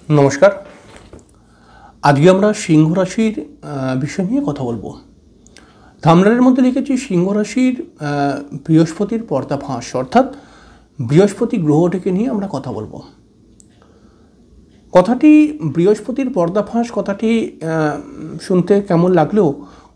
নমস্কার। আজকে আমরা সিংহ রাশির বিষয় নিয়ে কথা বলবো। থাম্বনেলের মধ্যে লিখেছি সিংহ রাশির বৃহস্পতির পর্দাফাঁস, অর্থাৎ বৃহস্পতি গ্রহটিকে নিয়ে আমরা কথা বলবো। কথাটি বৃহস্পতির পর্দাফাঁস কথাটি শুনতে কেমন লাগলেও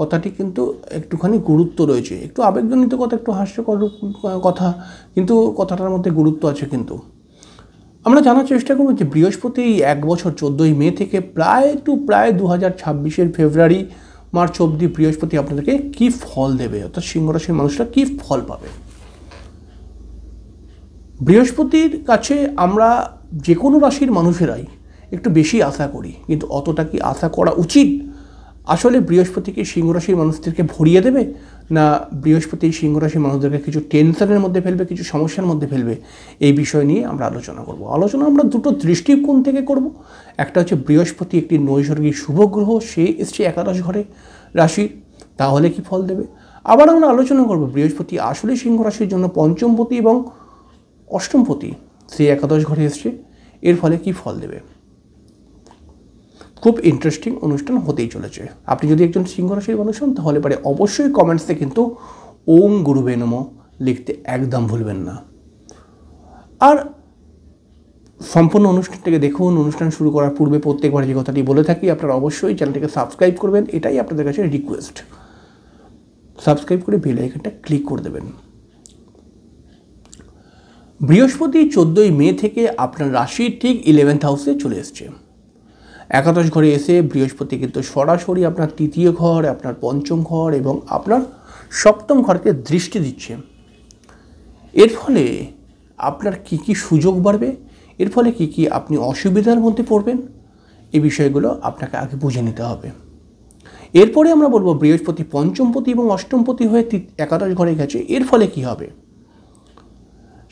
কথাটি কিন্তু একটুখানি গুরুত্ব রয়েছে। একটু আবেগজনিত কথা, একটু হাস্যকর কথা, কিন্তু কথাটার মধ্যে গুরুত্ব আছে। কিন্তু আমরা জানার চেষ্টা করব যে বৃহস্পতি এই 1 বছর 14ই মে থেকে প্রায় 2026-এর ফেব্রুয়ারি মার্চ অবধি বৃহস্পতি আপনাদেরকে কী ফল দেবে, অর্থাৎ সিংহ রাশির মানুষরা কী ফল পাবে। বৃহস্পতির কাছে আমরা যে কোনো রাশির মানুষেরাই একটু বেশি আশা করি, কিন্তু অতটা কি আশা করা উচিত? আসলে বৃহস্পতিকে সিংহ রাশির মানুষদেরকে ভরিয়ে দেবে, না বৃহস্পতি সিংহ রাশির মানুষদেরকে কিছু টেনশনের মধ্যে ফেলবে, কিছু সমস্যার মধ্যে ফেলবে? এই বিষয় নিয়ে আমরা আলোচনা করব। আমরা দুটো দৃষ্টিকোণ থেকে করব। একটা হচ্ছে বৃহস্পতি একটি নৈসর্গিক শুভ গ্রহ, সে এসছে একাদশ ঘরে রাশির, তাহলে কি ফল দেবে। আবার আমরা আলোচনা করব বৃহস্পতি আসলে সিংহ রাশির জন্য পঞ্চমপতি এবং অষ্টমপতি, সে একাদশ ঘরে এসছে, এর ফলে কি ফল দেবে। খুব ইন্টারেস্টিং অনুষ্ঠান হতেই চলেছে। আপনি যদি একজন সিংহ রাশির মানুষ হন তাহলে পরে অবশ্যই কমেন্টসে কিন্তু ওম গুরুবে নমঃ লিখতে একদম ভুলবেন না। আর সম্পূর্ণ অনুষ্ঠানটিকে দেখুন। অনুষ্ঠান শুরু করার পূর্বে প্রত্যেকবার যে কথাটি বলে থাকি, আপনারা অবশ্যই চ্যানেলটিকে সাবস্ক্রাইব করবেন, এটাই আপনাদের কাছে রিকোয়েস্ট। সাবস্ক্রাইব করে বেল আইকনটা ক্লিক করে দেবেন। বৃহস্পতি 14ই মে থেকে আপনার রাশির ঠিক 11th হাউসে চলে এসছে। একাদশ ঘরে এসে বৃহস্পতি কিন্তু সরাসরি আপনার তৃতীয় ঘর, আপনার পঞ্চম ঘর এবং আপনার সপ্তম ঘরকে দৃষ্টি দিচ্ছে। এর ফলে আপনার কি কি সুযোগ বাড়বে, এর ফলে কি কি আপনি অসুবিধার মধ্যে পড়বেন, এই বিষয়গুলো আপনাকে আগে বুঝে নিতে হবে। এরপরে আমরা বলবো বৃহস্পতি পঞ্চমপতি এবং অষ্টমপতি হয়ে একাদশ ঘরে গেছে, এর ফলে কি হবে।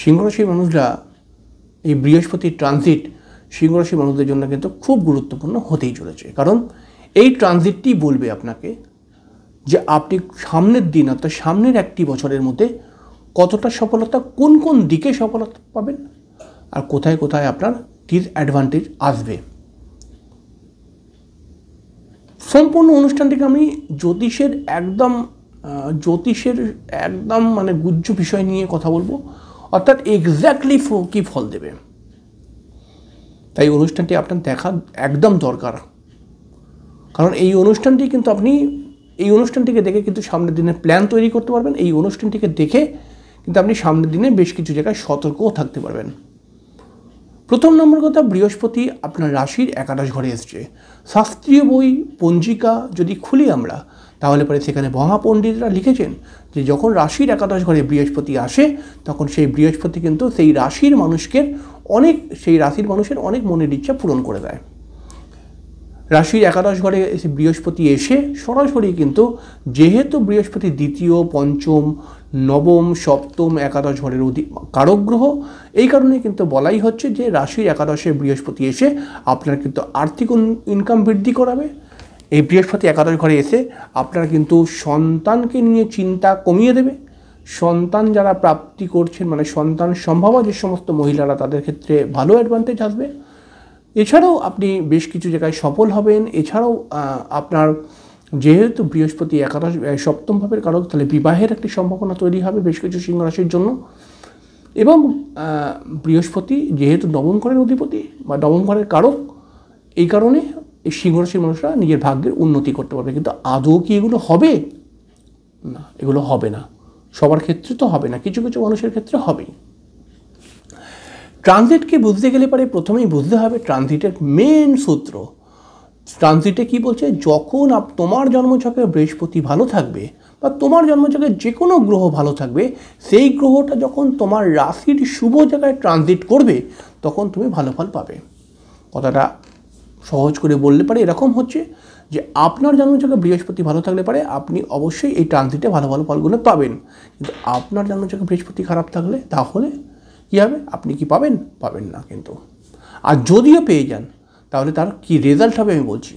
সিংহ রাশির মানুষরা এই বৃহস্পতির ট্রানজিট সিংহ রাশির মানুষদের জন্য কিন্তু খুব গুরুত্বপূর্ণ হতেই চলেছে, কারণ এই ট্রানজিটটি বলবে আপনাকে যে আপনি সামনের দিন, অর্থাৎ সামনের একটি বছরের মধ্যে কতটা সফলতা, কোন কোন দিকে সফলতা পাবেন, আর কোথায় কোথায় আপনার ডিসঅ্যাডভান্টেজ আসবে। সম্পূর্ণ অনুষ্ঠানটিকে আমি জ্যোতিষের একদম মানে গুহ্য বিষয় নিয়ে কথা বলবো, অর্থাৎ এক্স্যাক্টলি কী ফল দেবে। তাই অনুষ্ঠানটি আপনার দেখা একদম দরকার, কারণ এই অনুষ্ঠানটি কিন্তু আপনি এই অনুষ্ঠানটিকে দেখে কিন্তু সামনের দিনের প্ল্যান তৈরি করতে পারবেন। এই অনুষ্ঠানটিকে দেখে কিন্তু আপনি সামনের দিনে বেশ কিছু জায়গায় সতর্কও থাকতে পারবেন। প্রথম নম্বর কথা, বৃহস্পতি আপনার রাশির একাদশ ঘরে এসছে। শাস্ত্রীয় বই পঞ্জিকা যদি খুলি আমরা, তাহলে পরে সেখানে মহাপণ্ডিতরা লিখেছেন যে যখন রাশির একাদশ ঘরে বৃহস্পতি আসে, তখন সেই বৃহস্পতি কিন্তু সেই রাশির মানুষের অনেক মনের ইচ্ছা পূরণ করে দেয়। রাশির একাদশ ঘরে এসে বৃহস্পতি এসে সরাসরি কিন্তু, যেহেতু বৃহস্পতি দ্বিতীয়, পঞ্চম, নবম, সপ্তম একাদশ ঘরের কারক গ্রহ, এই কারণে কিন্তু বলাই হচ্ছে যে রাশির একাদশে বৃহস্পতি এসে আপনার কিন্তু আর্থিক ইনকাম বৃদ্ধি করাবে। এই বৃহস্পতি একাদশ ঘরে এসে আপনার কিন্তু সন্তানকে নিয়ে চিন্তা কমিয়ে দেবে। সন্তান যারা প্রাপ্তি করছেন, মানে সন্তান সম্ভাবনা যে সমস্ত মহিলারা, তাদের ক্ষেত্রে ভালো অ্যাডভান্টেজ আসবে। এছাড়াও আপনি বেশ কিছু জায়গায় সফল হবেন। এছাড়াও আপনার যেহেতু বৃহস্পতি একাদশ সপ্তম ভাবের কারক, তাহলে বিবাহের একটি সম্ভাবনা তৈরি হবে বেশ কিছু সিংহ রাশির জন্য। এবং বৃহস্পতি যেহেতু নবম ঘরের অধিপতি বা নবম ঘরের কারক, এই কারণে এই সিংহ রাশির মানুষরা নিজের ভাগ্যের উন্নতি করতে পারবে। কিন্তু আদৌ কি এগুলো হবে? না, এগুলো হবে না। সবার ক্ষেত্রে তো হবে না, কিছু কিছু মানুষের ক্ষেত্রে হবেই। ট্রানজিটকে বুঝতে গেলে পরে প্রথমেই বুঝতে হবে ট্রানজিটের মেন সূত্র। ট্রানজিটে কি বলছে, যখন তোমার জন্মছকে বৃহস্পতি ভালো থাকবে বা তোমার জন্মছকে যে কোনো গ্রহ ভালো থাকবে, সেই গ্রহটা যখন তোমার রাশির শুভ জায়গায় ট্রানজিট করবে, তখন তুমি ভালো ফল পাবে। কথাটা সহজ করে বললে পারে এরকম হচ্ছে যে আপনার জন্মছকে বৃহস্পতি ভালো থাকলে পারে আপনি অবশ্যই এই ট্রানজিটে ভালো ভালো ফলগুলো পাবেন। কিন্তু আপনার জন্মছকে বৃহস্পতি খারাপ থাকলে তাহলে কী হবে, আপনি কি পাবেন না কিন্তু। আর যদিও পেয়ে যান, তাহলে তার কি রেজাল্ট হবে আমি বলছি।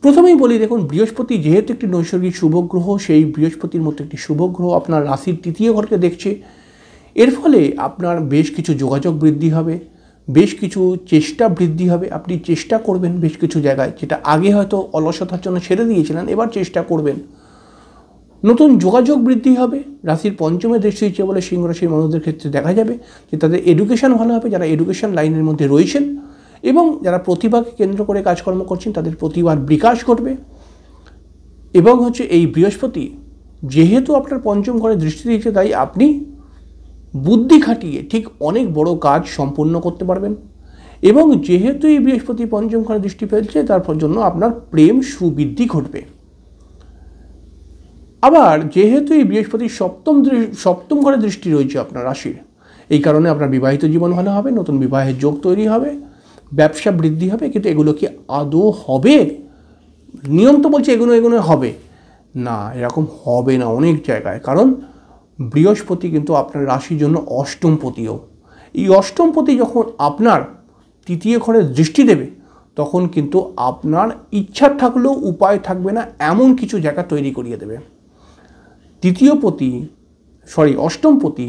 প্রথমেই বলি, দেখুন বৃহস্পতি যেহেতু একটি নৈসর্গিক শুভ গ্রহ, সেই বৃহস্পতির মতো একটি শুভ গ্রহ আপনার রাশির তৃতীয় ঘরকে দেখছে। এর ফলে আপনার বেশ কিছু যোগাযোগ বৃদ্ধি হবে, বেশ কিছু চেষ্টা বৃদ্ধি হবে, আপনি চেষ্টা করবেন বেশ কিছু জায়গায়, যেটা আগে হয়তো অলসতার জন্য ছেড়ে দিয়েছিলেন, এবার চেষ্টা করবেন। নতুন যোগাযোগ বৃদ্ধি হবে। রাশির পঞ্চমে দৃষ্টি দিচ্ছে বলে সিংহ রাশির মানুষদের ক্ষেত্রে দেখা যাবে যে তাদের এডুকেশন ভালো হবে, যারা এডুকেশন লাইনের মধ্যে রয়েছেন, এবং যারা প্রতিভাকে কেন্দ্র করে কাজকর্ম করছেন তাদের প্রতিভার বিকাশ ঘটবে। এবং এই বৃহস্পতি যেহেতু আপনার পঞ্চম ঘরে দৃষ্টি দিচ্ছে, তাই আপনি বুদ্ধি খাটিয়ে ঠিক অনেক বড় কাজ সম্পূর্ণ করতে পারবেন। এবং যেহেতু এই বৃহস্পতি পঞ্চম ঘরে দৃষ্টি ফেলছে, তার জন্য আপনার প্রেম সুবৃদ্ধি ঘটবে। আবার যেহেতু এই বৃহস্পতির সপ্তম ঘরে দৃষ্টি রয়েছে আপনার রাশির, এই কারণে আপনার বিবাহিত জীবন ভালো হবে, নতুন বিবাহের যোগ তৈরি হবে, ব্যবসা বৃদ্ধি হবে। কিন্তু এগুলো কি আদৌ হবে? নিয়ম তো বলছে এগুলো হবে না, এরকম হবে না অনেক জায়গায়। কারণ বৃহস্পতি কিন্তু আপনার রাশির জন্য অষ্টমপতিও। এই অষ্টমপতি যখন আপনার তৃতীয় ঘরে দৃষ্টি দেবে, তখন কিন্তু আপনার ইচ্ছা থাকলেও উপায় থাকবে না, এমন কিছু জায়গা তৈরি করিয়ে দেবে। অষ্টমপতি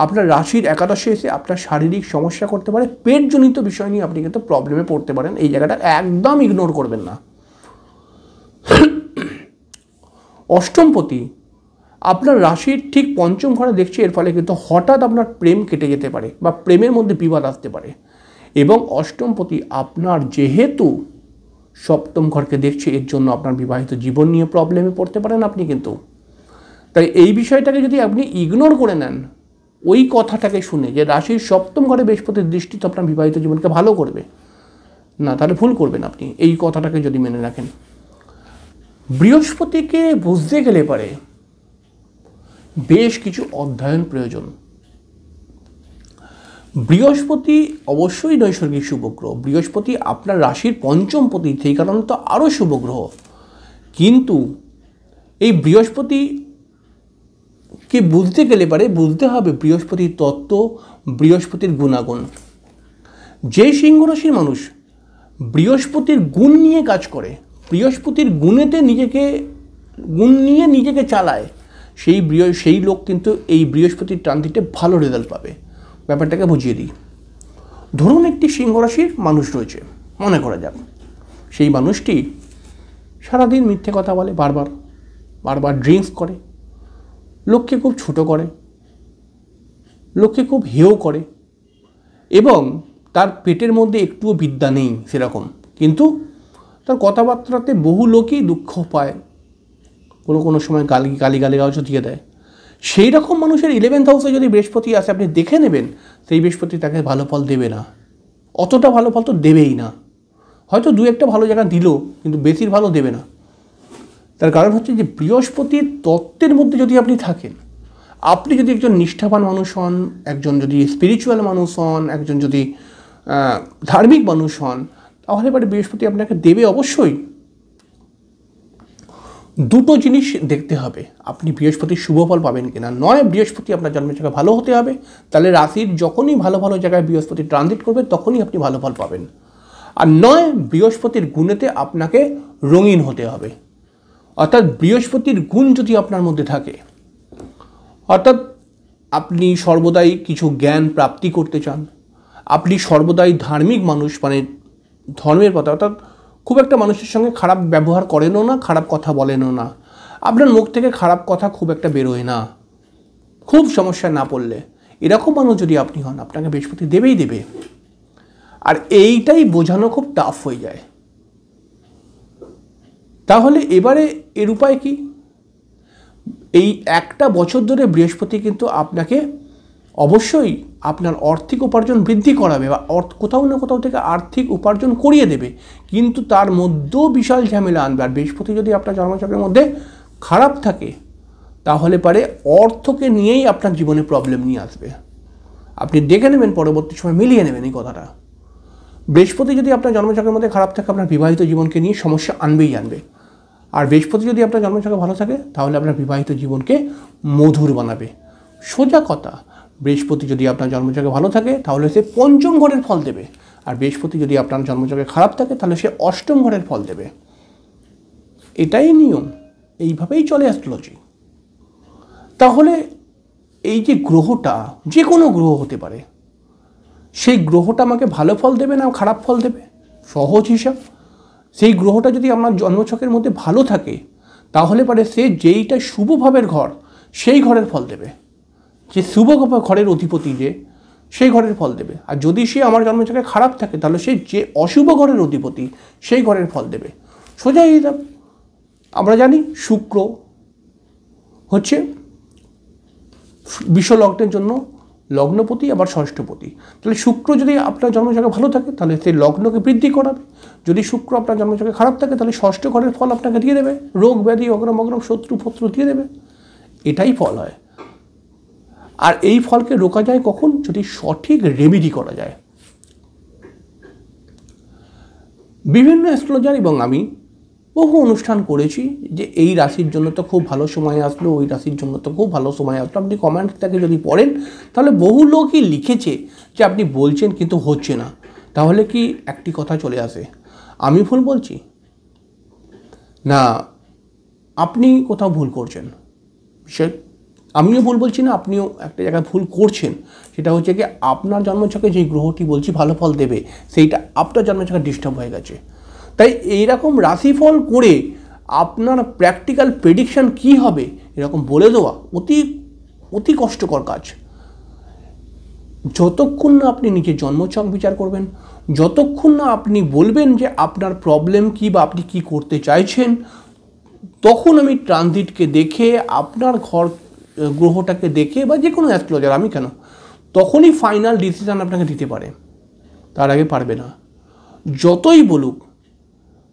আপনার রাশির একাদশে এসে আপনার শারীরিক সমস্যা করতে পারে, পেটজনিত বিষয় নিয়ে আপনি কিন্তু প্রবলেমে পড়তে পারেন। এই জায়গাটা একদম ইগনোর করবেন না। অষ্টমপতি আপনার রাশির ঠিক পঞ্চম ঘরে দেখছে, এর ফলে কিন্তু হঠাৎ আপনার প্রেম কেটে যেতে পারে বা প্রেমের মধ্যে বিবাদ আসতে পারে। এবং অষ্টমপতি আপনার যেহেতু সপ্তম ঘরকে দেখছে, এর জন্য আপনার বিবাহিত জীবন নিয়ে প্রবলেমে পড়তে পারেন আপনি কিন্তু। তাই এই বিষয়টাকে যদি আপনি ইগনোর করে নেন, ওই কথাটাকে শুনে যে রাশির সপ্তম ঘরে বৃহস্পতির দৃষ্টি তো আপনার বিবাহিত জীবনকে ভালো করবে না, তাহলে ভুল করবেন আপনি এই কথাটাকে যদি মেনে রাখেন। বৃহস্পতিকে বুঝতে গেলে পারে বেশ কিছু অধ্যয়ন প্রয়োজন। বৃহস্পতি অবশ্যই নৈসর্গিক শুভগ্রহ, বৃহস্পতি আপনার রাশির পঞ্চমপতি, সেই কারণে তো আরও শুভগ্রহ। কিন্তু এই বৃহস্পতিকে বুঝতে গেলে পারে বুঝতে হবে বৃহস্পতির তত্ত্ব, বৃহস্পতির গুণাগুণ। যে সিংহ রাশির মানুষ বৃহস্পতির গুণ নিয়ে কাজ করে, বৃহস্পতির গুণ নিয়ে নিজেকে চালায়, সেই লোক কিন্তু এই বৃহস্পতির ট্রানজিটে ভালো রেজাল্ট পাবে। ব্যাপারটাকে বুঝিয়ে দিই। ধরুন একটি সিংহ রাশির মানুষ রয়েছে, মনে করা যাক সেই মানুষটি সারাদিন মিথ্যে কথা বলে, বারবার ড্রিঙ্কস করে, লোককে খুব ছোট করে, লোককে খুব হেয় করে, এবং তার পেটের মধ্যে একটুও বিদ্যা নেই সেরকম, কিন্তু তার কথাবার্তাতে বহু লোকই দুঃখ পায়, কোনো সময় গালিগালাজও দিয়ে দেয়। সেই রকম মানুষের 11th হাউসে যদি বৃহস্পতি আসে, আপনি দেখে নেবেন সেই বৃহস্পতি তাকে ভালো ফল দেবে না, অতটা ভালো ফল তো দেবেই না। হয়তো দু একটা ভালো জায়গা দিল, কিন্তু বেশির ভালো দেবে না। তার কারণ যে বৃহস্পতির তত্ত্বের মধ্যে যদি আপনি থাকেন, আপনি যদি একজন নিষ্ঠাবান মানুষ হন, একজন যদি স্পিরিচুয়াল মানুষ হন, একজন যদি ধার্মিক মানুষ হন, তাহলে এবারে বৃহস্পতি আপনাকে দেবে অবশ্যই। দুটো জিনিস দেখতে হবে, আপনি বৃহস্পতির শুভ ফল পাবেন কিনা। নয় বৃহস্পতি আপনার জন্মের জায়গায় ভালো হতে হবে, তাহলে রাশির যখনই ভালো জায়গায় বৃহস্পতি ট্রানজিট করবে তখনই আপনি ভালো ফল পাবেন। আর নয় বৃহস্পতির গুণেতে আপনাকে রঙিন হতে হবে। অর্থাৎ বৃহস্পতির গুণ যদি আপনার মধ্যে থাকে, অর্থাৎ আপনি সর্বদাই কিছু জ্ঞান প্রাপ্তি করতে চান, আপনি সর্বদাই ধার্মিক মানুষ, মানে ধর্মের কথা, অর্থাৎ খুব একটা মানুষের সঙ্গে খারাপ ব্যবহার করেনও না, খারাপ কথা বলেনও না, আপনার মুখ থেকে খারাপ কথা খুব একটা বেরোয় না, খুব সমস্যায় না পড়লে, এরকম মানুষ যদি আপনি হন, আপনাকে বৃহস্পতি দেবেই দেবে। আর এইটাই বোঝানো খুব টাফ হয়ে যায়। তাহলে এবারে এর উপায় কি? এই একটা বছর ধরে বৃহস্পতি কিন্তু আপনাকে অবশ্যই আপনার আর্থিক উপার্জন বৃদ্ধি করাবে বা কোথাও না কোথাও থেকে আর্থিক উপার্জন করিয়ে দেবে, কিন্তু তার মধ্যেও বিশাল ঝামেলা আনবে। আর বৃহস্পতি যদি আপনার জন্মচক্রের মধ্যে খারাপ থাকে, তাহলে পারে অর্থকে নিয়েই আপনার জীবনে প্রবলেম নিয়ে আসবে। আপনি দেখে নেবেন, পরবর্তী সময় মিলিয়ে নেবেন এই কথাটা। বৃহস্পতি যদি আপনার জন্মচক্রের মধ্যে খারাপ থাকে, আপনার বিবাহিত জীবনকে নিয়ে সমস্যা আনবে। আর বৃহস্পতি যদি আপনার জন্মচক্রে ভালো থাকে, তাহলে আপনার বিবাহিত জীবনকে মধুর বানাবে। সোজা কথা, বৃহস্পতি যদি আপনার জন্মচক্রে ভালো থাকে, তাহলে সে পঞ্চম ঘরের ফল দেবে। আর বৃহস্পতি যদি আপনার জন্মচক্রে খারাপ থাকে, তাহলে সে অষ্টম ঘরের ফল দেবে। এটাই নিয়ম, এইভাবেই চলে অ্যাস্ট্রোলজি। তাহলে এই যে গ্রহটা, যে কোনো গ্রহ হতে পারে, সেই গ্রহটা আমাকে ভালো ফল দেবে না খারাপ ফল দেবে? সহজ হিসাব। সেই গ্রহটা যদি আমার জন্মছকের মধ্যে ভালো থাকে তাহলে পরে সে যেইটা শুভভাবের ঘর সেই ঘরের ফল দেবে, যে শুভ ঘরের অধিপতি যে সেই ঘরের ফল দেবে। আর যদি সে আমার জন্মছকে খারাপ থাকে তাহলে সে যে অশুভ ঘরের অধিপতি সেই ঘরের ফল দেবে। সোজা হিসাব। আমরা জানি শুক্র হচ্ছে বিশ্বলগ্নের জন্য লগ্নপতি আবার ষষ্ঠপতি। তাহলে শুক্র যদি আপনার জন্মছকে ভালো থাকে তাহলে সেই লগ্নকে বৃদ্ধি করাবে, যদি শুক্র আপনার জন্মছকে খারাপ থাকে তাহলে ষষ্ঠ ঘরের ফল আপনাকে দিয়ে দেবে, রোগ ব্যাধি অগ্রম অগ্রম শত্রু ফত্রু দিয়ে দেবে। এটাই ফল হয়। আর এই ফলকে রোকা যায় কখন? যদি সঠিক রেমেডি করা যায়। বিভিন্ন অ্যাস্ট্রোলজার এবং আমি বহু অনুষ্ঠান করেছি যে এই রাশির জন্য তো খুব ভালো সময় আসলো, ওই রাশির জন্য তো খুব ভালো সময় আসলো। আপনি কমেন্টটাকে যদি পড়েন তাহলে বহু লোকই লিখেছে যে আপনি বলছেন কিন্তু হচ্ছে না। তাহলে কি একটি কথা চলে আসে, আমি ভুল বলছি না আপনি কোথাও ভুল করছেন? সে আমিও ভুল বলছি না, আপনিও একটা জায়গায় ভুল করছেন। সেটা হচ্ছে কি আপনার জন্মছকে যেই গ্রহটি বলছি ভালো ফল দেবে সেইটা আপনার জন্মছকে ডিস্টার্ব হয়ে গেছে। তাই এইরকম রাশিফল করে আপনার প্র্যাকটিক্যাল প্রেডিকশান কী হবে এরকম বলে দেওয়া অতি অতি কষ্টকর কাজ। যতক্ষণ না আপনি নিজের জন্মছক বিচার করবেন, যতক্ষণ না আপনি বলবেন যে আপনার প্রবলেম কী বা আপনি কী করতে চাইছেন, তখন আমি ট্রানজিটকে দেখে আপনার ঘর গ্রহটাকে দেখে বা যে কোনো অ্যাস্ট্রোলজার, আমি কেন, তখনই ফাইনাল ডিসিশান আপনাকে দিতে পারে, তার আগে পারবে না। যতই বলুক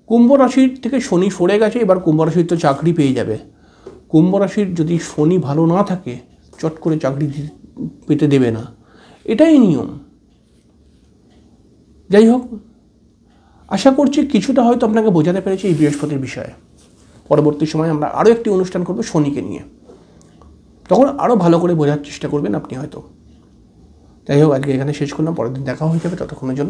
কুম্ভ রাশির থেকে শনি সরে গেছে, এবার কুম্ভ রাশির তো চাকরি পেয়ে যাবে। কুম্ভ রাশির যদি শনি ভালো না থাকে চট করে চাকরি পেতে দেবে না, এটাই নিয়ম। যাই হোক, আশা করছি কিছুটা হয়তো আপনাকে বোঝাতে পেরেছি এই বৃহস্পতির বিষয়ে। পরবর্তী সময় আমরা আরও একটি অনুষ্ঠান করব শনিকে নিয়ে, তখন আরও ভালো করে বোঝার চেষ্টা করবেন আপনি হয়তো। যাই হোক, আজকে এখানে শেষ করলাম, পরের দিন দেখা হয়ে যাবে। ততক্ষণের জন্য